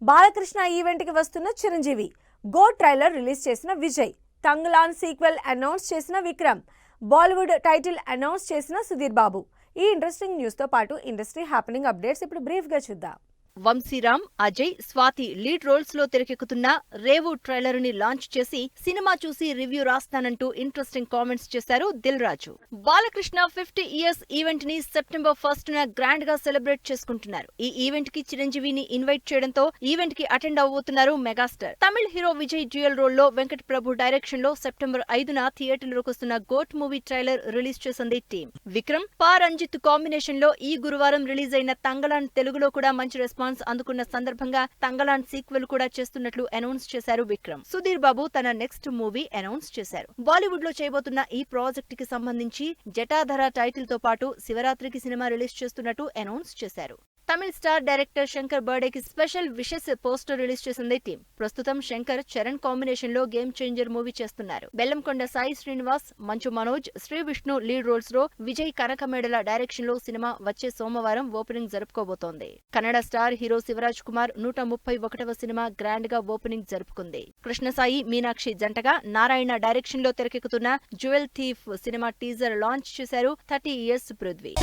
Balakrishna event కి వస్తున్న Chiranjeevi, go trailer release చేసిన విజయ్, తంగ్లాన్ సీక్వెల్ అనౌన్స్ చేసిన విక్రమ్, బాలీవుడ్ టైటిల్ అనౌన్స్ చేసిన సుధీర్ బాబు. ఈ ఇంట్రెస్టింగ్ న్యూస్ తో పాటు ఇండస్ట్రీ హ్యాపెనింగ్ అప్డేట్స్ ఇప్పుడు బ్రీఫ్ గా చూద్దాం. వంశీరామ్, అజయ్, స్వాతి లీడ్ రోల్స్ లో తెరకెక్కుతున్న రేవు ట్రైలర్ ని లాంచ్ చేసి సినిమా చూసి రివ్యూ రాస్తానంటూ ఇంట్రెస్టింగ్ కామెంట్స్ చేశారు దిల్ రాజు. బాలకృష్ణ 50 ఇయర్స్ ఈవెంట్ ని సెప్టెంబర్ 1 గ్రాండ్ గా సెలబ్రేట్ చేసుకుంటున్నారు. ఈ ఈవెంట్ కి చిరంజీవిని ఇన్వైట్ చేయడంతో ఈవెంట్ కి అటెండ్ అవబోతున్నారు megastar. Tamil hero Vijay dual role లో వెంకట్ ప్రభు డైరెక్షన్ లో సెప్టెంబర్ 5న థియేటర్లోకి వస్తున్న గోట్ మూవీ ట్రైలర్ రిలీజ్ చేసింది టీం. విక్రమ్, రంజిత్ కాంబినేషన్ లో ఈ గురువారం రిలీజ్ అయిన తంగలాన్ తెలుగులో కూడా మంచి రెస్పాన్స్ అందుకున్న సందర్భంగా తంగలాన్ సీక్వెల్ కూడా చేస్తున్నట్లు అనౌన్స్ చేశారు విక్రమ్. సుధీర్ బాబు తన నెక్స్ట్ మూవీ అనౌన్స్ చేశారు. బాలీవుడ్ లో చేయబోతున్న ఈ ప్రాజెక్ట్ కి సంబంధించి జటాధర టైటిల్ తో పాటు శివరాత్రికి సినిమా రిలీజ్ చేస్తున్నట్టు అనౌన్స్ చేశారు. Tamil star director Shankar birthday కి స్పెషల్ విషెస్ పోస్టర్ రిలీజ్ చేసింది టీం. ప్రస్తుతం శంకర్, చరణ్ కాంబినేషన్ లో గేమ్ చేంజర్ మూవీ చేస్తున్నారు. బెల్లంకొండ సాయి శ్రీనివాస్, మంచు మనోజ్, శ్రీ విష్ణు లీడ్ రోల్స్ లో విజయ్ కనకమేడల డైరెక్షన్ లో సినిమా వచ్చే సోమవారం ఓపెనింగ్ జరుపుకోబోతోంది. కన్నడ స్టార్ హీరో శివరాజ్ కుమార్ 131వ సినిమా గ్రాండ్ గా ఓపెనింగ్ జరుపుకుంది. కృష్ణసాయి, మీనాక్షి జంటగా నారాయణ డైరెక్షన్ లో తెరకెక్కుతున్న జ్యువెల్ థీఫ్ సినిమా టీజర్ లాంచ్ చేశారు 30 ఇయర్స్ పృథ్వీ.